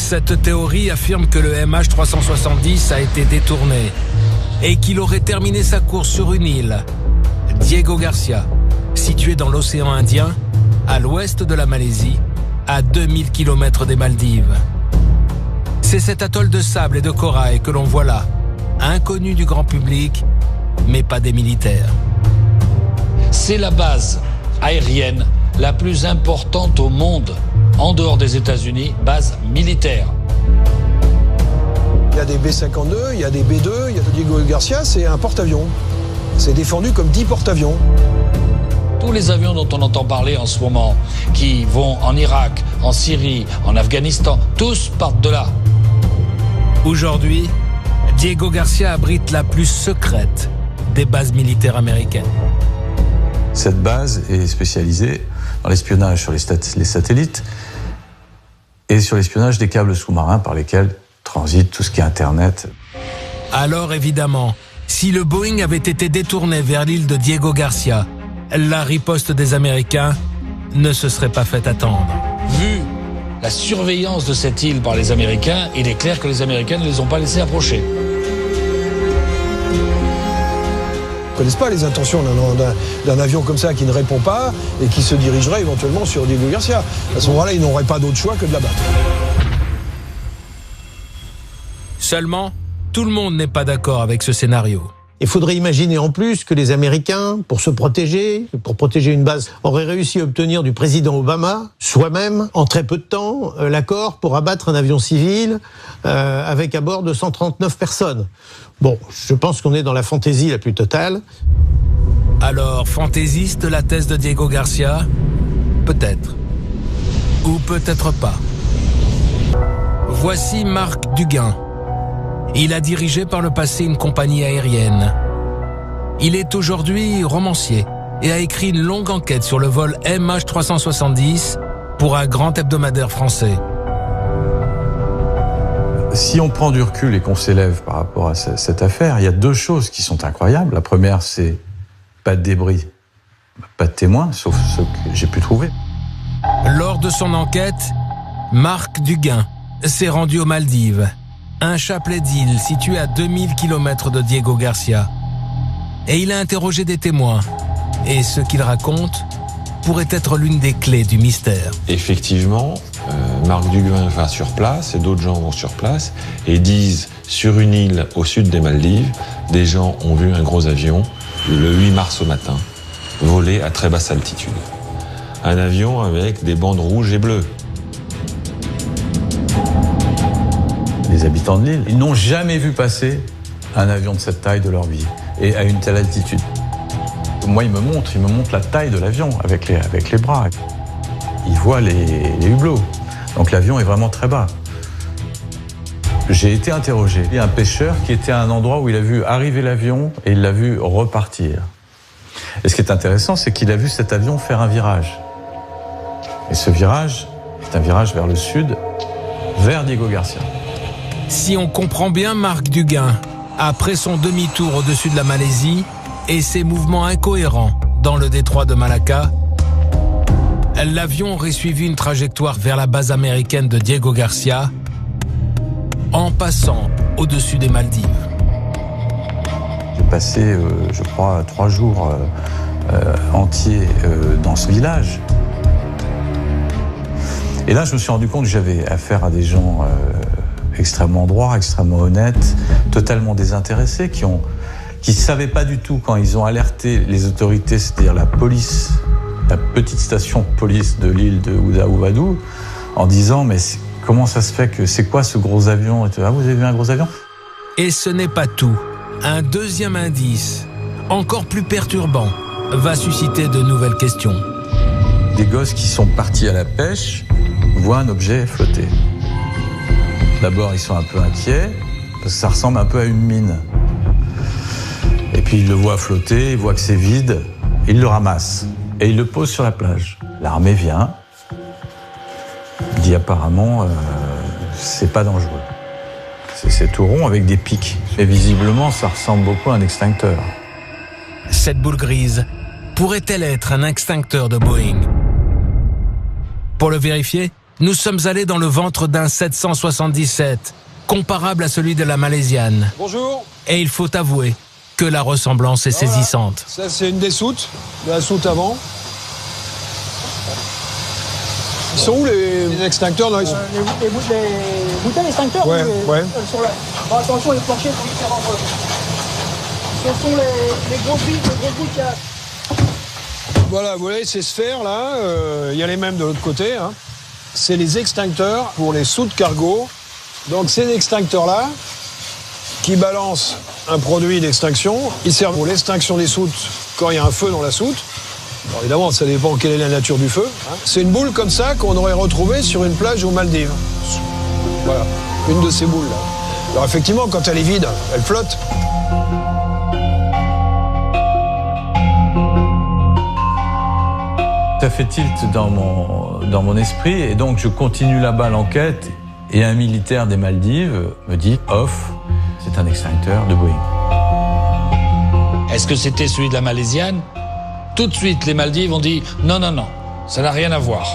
Cette théorie affirme que le MH370 a été détourné et qu'il aurait terminé sa course sur une île, Diego Garcia, située dans l'océan Indien, à l'ouest de la Malaisie, à 2000 km des Maldives. C'est cet atoll de sable et de corail que l'on voit là, inconnu du grand public, mais pas des militaires. C'est la base aérienne la plus importante au monde, en dehors des États-Unis, base militaire. Il y a des B-52, il y a des B-2, il y a Diego Garcia, c'est un porte-avions. C'est défendu comme 10 porte-avions. Tous les avions dont on entend parler en ce moment, qui vont en Irak, en Syrie, en Afghanistan, tous partent de là. Aujourd'hui, Diego Garcia abrite la plus secrète des bases militaires américaines. Cette base est spécialisée dans l'espionnage sur les satellites et sur l'espionnage des câbles sous-marins par lesquels transite tout ce qui est Internet. Alors évidemment, si le Boeing avait été détourné vers l'île de Diego Garcia, la riposte des Américains ne se serait pas fait attendre. Vu la surveillance de cette île par les Américains, il est clair que les Américains ne les ont pas laissés approcher. Ils ne connaissent pas les intentions d'un avion comme ça qui ne répond pas et qui se dirigerait éventuellement sur Diego Garcia. À ce moment-là, ils n'auraient pas d'autre choix que de l'abattre. Seulement, tout le monde n'est pas d'accord avec ce scénario. Il faudrait imaginer en plus que les Américains, pour se protéger, pour protéger une base, auraient réussi à obtenir du président Obama, soi-même, en très peu de temps, l'accord pour abattre un avion civil avec à bord de 139 personnes. Bon, je pense qu'on est dans la fantaisie la plus totale. Alors, fantaisiste la thèse de Diego Garcia? Peut-être. Ou peut-être pas. Voici Marc Duguin. Il a dirigé par le passé une compagnie aérienne. Il est aujourd'hui romancier et a écrit une longue enquête sur le vol MH370 pour un grand hebdomadaire français. Si on prend du recul et qu'on s'élève par rapport à cette affaire, il y a deux choses qui sont incroyables. La première, c'est pas de débris, pas de témoins, sauf ceux que j'ai pu trouver. Lors de son enquête, Marc Duguin s'est rendu aux Maldives, un chapelet d'îles situé à 2000 km de Diego Garcia. Et il a interrogé des témoins. Et ce qu'il raconte pourrait être l'une des clés du mystère. Effectivement, Marc Duguin va sur place et d'autres gens vont sur place et disent sur une île au sud des Maldives, des gens ont vu un gros avion le 8 mars au matin voler à très basse altitude. Un avion avec des bandes rouges et bleues. Les habitants de l'île, ils n'ont jamais vu passer un avion de cette taille de leur vie et à une telle altitude. Moi, il me montre la taille de l'avion avec les bras. Il voit les hublots. Donc l'avion est vraiment très bas. J'ai été interrogé. Il y a un pêcheur qui était à un endroit où il a vu arriver l'avion et il l'a vu repartir. Et ce qui est intéressant, c'est qu'il a vu cet avion faire un virage. Et ce virage est un virage vers le sud, vers Diego Garcia. Si on comprend bien Marc Duguin, après son demi-tour au-dessus de la Malaisie et ses mouvements incohérents dans le détroit de Malacca, l'avion aurait suivi une trajectoire vers la base américaine de Diego Garcia en passant au-dessus des Maldives. J'ai passé, je crois, 3 jours entiers dans ce village. Et là, je me suis rendu compte que j'avais affaire à des gens extrêmement droits, extrêmement honnêtes, totalement désintéressés, qui ne savaient pas du tout quand ils ont alerté les autorités, c'est-à-dire la police, la petite station de police de l'île de Houda-Ouvadou, en disant « mais comment ça se fait que c'est quoi ce gros avion ?» Ah, vous avez vu un gros avion ? Et ce n'est pas tout. Un deuxième indice, encore plus perturbant, va susciter de nouvelles questions. Des gosses qui sont partis à la pêche voient un objet flotter. D'abord, ils sont un peu inquiets, parce que ça ressemble un peu à une mine. Et puis, ils le voient flotter, ils voient que c'est vide, ils le ramassent. Et ils le posent sur la plage. L'armée vient, dit apparemment, c'est pas dangereux. C'est tout rond avec des pics. Et visiblement, ça ressemble beaucoup à un extincteur. Cette boule grise pourrait-elle être un extincteur de Boeing ? Pour le vérifier, Nous sommes allés dans le ventre d'un 777, comparable à celui de la Malaysiane. Bonjour. Et il faut avouer que la ressemblance est saisissante. Ça, c'est une des soutes, de la soute avant. Ils sont où les extincteurs? Non, ils sont... les bouteilles extincteurs. Ouais, ouais. Sur la... Bon, attention, les planchers sont différents. Ce sont les grosses billes qu'il y a. Voilà, vous voyez ces sphères-là, il y a les mêmes de l'autre côté. Hein. C'est les extincteurs pour les soutes cargo. Donc ces extincteurs-là, qui balancent un produit d'extinction, ils servent pour l'extinction des soutes quand il y a un feu dans la soute. Alors évidemment, ça dépend quelle est la nature du feu. Hein. C'est une boule comme ça qu'on aurait retrouvée sur une plage aux Maldives. Voilà, une de ces boules-là. Alors effectivement, quand elle est vide, elle flotte. Ça fait tilt dans mon esprit et donc je continue là-bas l'enquête et un militaire des Maldives me dit « off, c'est un extincteur de Boeing ». Est-ce que c'était celui de la Malaisiane? Tout de suite, les Maldives ont dit non, non, non, ça n'a rien à voir.